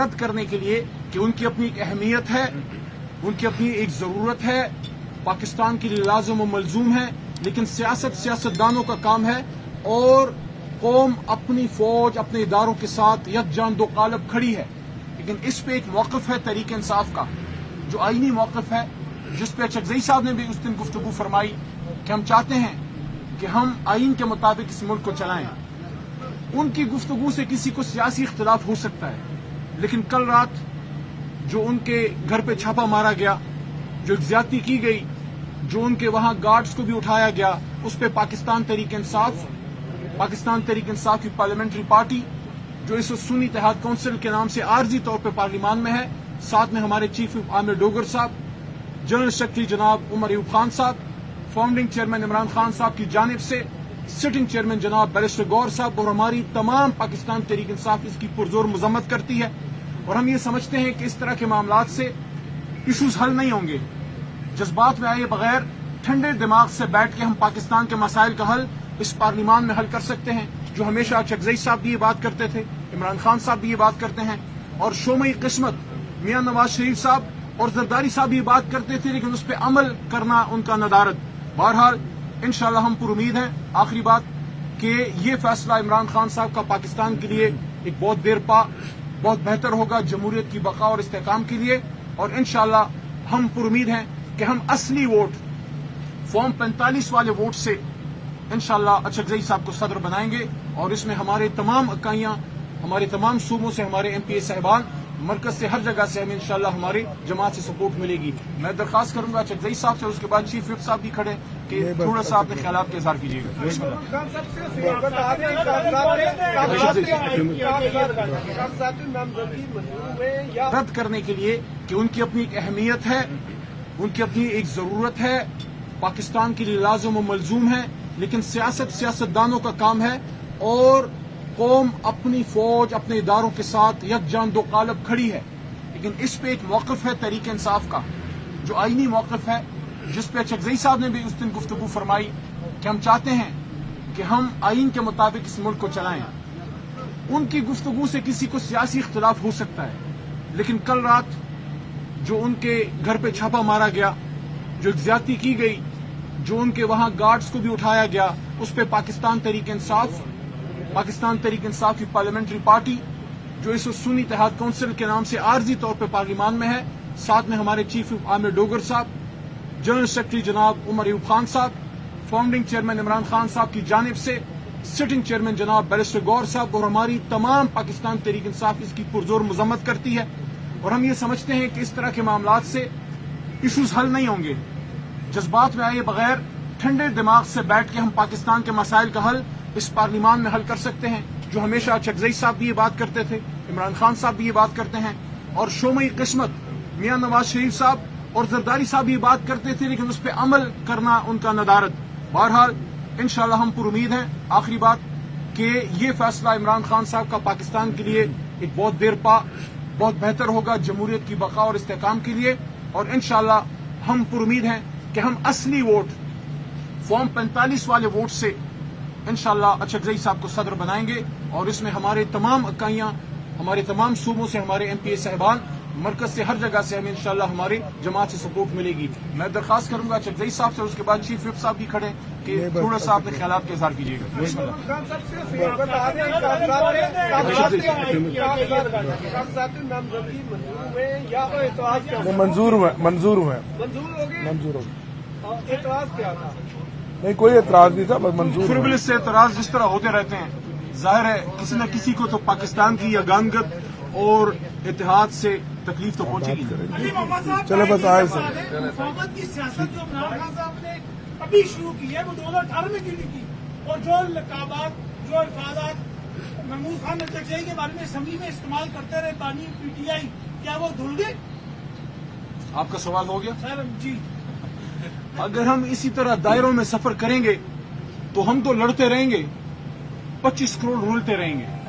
रद्द करने के लिए कि उनकी अपनी एक अहमियत है, उनकी अपनी एक ज़रूरत है, पाकिस्तान के लिए लाज़िम व मलज़ूम है, लेकिन सियासतदानों का काम है और कौम अपनी फौज अपने इदारों के साथ यकजान दो कालब खड़ी है। लेकिन इस पे एक मौक़िफ़ है तहरीक इंसाफ का, जो आईनी मौक़िफ़ है, जिस पे चकज़ई साहब ने भी उस दिन गुफ्तगू फरमाई कि हम चाहते हैं कि हम आईन के मुताबिक इस मुल्क को चलाएं। उनकी गुफ्तगू से किसी को सियासी इख्तिलाफ हो सकता है, लेकिन कल रात जो उनके घर पे छापा मारा गया, जो ज्यादती की गई, जो उनके वहां गार्ड्स को भी उठाया गया, उस पे पाकिस्तान तहरीक इंसाफ की पार्लियामेंट्री पार्टी जो इस वक्त सुन्नी इत्तेहाद काउंसिल के नाम से आर्जी तौर पर पार्लियामान में है, साथ में हमारे चीफ विप आमिर डोगर साहब, जनरल सेक्रेटरी जनाब उमर अयूब खान साहब, फाउंडिंग चेयरमैन इमरान खान साहब की जानिब से सिटिंग चेयरमैन जनाब बैरिस्टर गौर साहब और हमारी तमाम पाकिस्तान तहरीक इंसाफ इसकी पुरजोर मजम्मत करती है। और हम ये समझते हैं कि इस तरह के मामलात से इशूज हल नहीं होंगे। जज्बात में आए बगैर ठंडे दिमाग से बैठ के हम पाकिस्तान के मसाइल का हल इस पार्लियामान में हल कर सकते हैं, जो हमेशा चकज़ई साहब भी ये बात करते थे, इमरान खान साहब भी ये बात करते हैं, और शोमई किस्मत मियां नवाज शरीफ साहब और जरदारी साहब भी ये बात करते थे, लेकिन उस पर अमल करना उनका नदारद। बहरहाल इंशाअल्लाह हम पुरुमीद हैं, आखिरी बात, कि ये फैसला इमरान खान साहब का पाकिस्तान के लिए एक बहुत देर पा बहुत बेहतर होगा जमहूरियत की बका और इस्तेहकाम के लिए। और इंशाअल्लाह हम पुरुमीद हैं कि हम असली वोट फॉर्म 45 वाले वोट से इंशाअल्लाह चकज़ई साहब को सदर बनाएंगे, और इसमें हमारे तमाम इकाइयां, हमारे तमाम सूबों से हमारे एमपीए साहिबान, मरकज से, हर जगह से हमें इंशाअल्लाह हमारी जमात से सपोर्ट मिलेगी। मैं दरख्वास्त करूंगा चकज़ई साहब से, उसके बाद चीफ विप साहब भी खड़े कि थोड़ा सा अपने ख्यालात का इज़हार कीजिएगा। रद्द करने के लिए कि उनकी अपनी एक अहमियत है, उनकी अपनी एक ज़रूरत है, पाकिस्तान के लिए लाज़िम व मलज़ूम है, लेकिन सियासतदानों का काम है और कौम अपनी फौज अपने इदारों के साथ यकजान दो कालब खड़ी है। लेकिन इस पे एक मौक़िफ़ है तहरीक इंसाफ का, जो आईनी मौक़िफ़ है, जिस पे चकज़ई साहब ने भी उस दिन गुफ्तगू फरमाई कि हम चाहते हैं कि हम आईन के मुताबिक इस मुल्क को चलाएं। उनकी गुफ्तगू से किसी को सियासी इख्तिलाफ हो सकता है, लेकिन कल रात जो उनके घर पे छापा मारा गया, जो ज्यादती की गई, जो उनके वहां गार्ड्स को भी उठाया गया, उस पे पाकिस्तान तहरीक इंसाफ की पार्लियामेंट्री पार्टी जो इस वक्त सुन्नी इत्तेहाद काउंसिल के नाम से आर्जी तौर पर पार्लियामान में है, साथ में हमारे चीफ विप आमिर डोगर साहब, जनरल सेक्रेटरी जनाब उमर अयूब खान साहब, फाउंडिंग चेयरमैन इमरान खान साहब की जानिब से सिटिंग चेयरमैन जनाब बैरिस्टर गौर साहब और हमारी तमाम पाकिस्तान तहरीक इंसाफ इसकी पुरजोर मजम्मत करती है। और हम ये समझते हैं कि इस तरह के मामलात से इशूज हल नहीं होंगे। जज्बात में आए बगैर ठंडे दिमाग से बैठ के हम पाकिस्तान के मसाइल का हल इस पार्लियामान में हल कर सकते हैं, जो हमेशा चकज़ई साहब भी ये बात करते थे, इमरान खान साहब भी ये बात करते हैं, और शोमई किस्मत मियां नवाज शरीफ साहब और जरदारी साहब भी ये बात करते थे, लेकिन उस पर अमल करना उनका नदारद। बहरहाल इंशाअल्लाह हम पुरुमीद हैं, आखिरी बात, कि ये फैसला इमरान खान साहब का पाकिस्तान के लिए एक बहुत देर पा बहुत बेहतर होगा जमहूरियत की बका और इस्तेहकाम के लिए। और इंशाअल्लाह हम पुरुमीद हैं कि हम असली वोट फॉर्म 45 वाले वोट से इंशाअल्लाह चकज़ई साहब को सदर बनाएंगे, और इसमें हमारे तमाम इकाइयां, हमारे तमाम सूबों से हमारे एमपीए साहिबान, मरकज से, हर जगह से हमें इंशाअल्लाह हमारी जमात से सपोर्ट मिलेगी। मैं दरख्वास्त करूंगा चकज़ई साहब से, उसके बाद चीफ विप साहब भी खड़े कि थोड़ा सा अपने ख्यालात का इज़हार कीजिएगा। मंजूर हुए। नहीं, कोई एतराज नहीं था, बस मंजूर। फ्रिवलेस से एतराज जिस तरह होते रहते हैं, जाहिर है किसी न किसी को तो पाकिस्तान की यगानगत और इत्तेहाद से तकलीफ तो पहुंचेगी। चलो बस आए सर। मुफावत की सियासत जो इमरान खान साहब ने अभी शुरू की है, वो 2018 में क्यों नहीं की? और जो लकाबात, जो अल्फाजात महमूद खान चकज़ई के बारे में असम्बली में इस्तेमाल करते रहे बानी पीटीआई, क्या वो धुल गए? आपका सवाल हो गया सर जी। अगर हम इसी तरह दायरों में सफर करेंगे तो हम तो लड़ते रहेंगे, 25 करोड़ रुलते रहेंगे।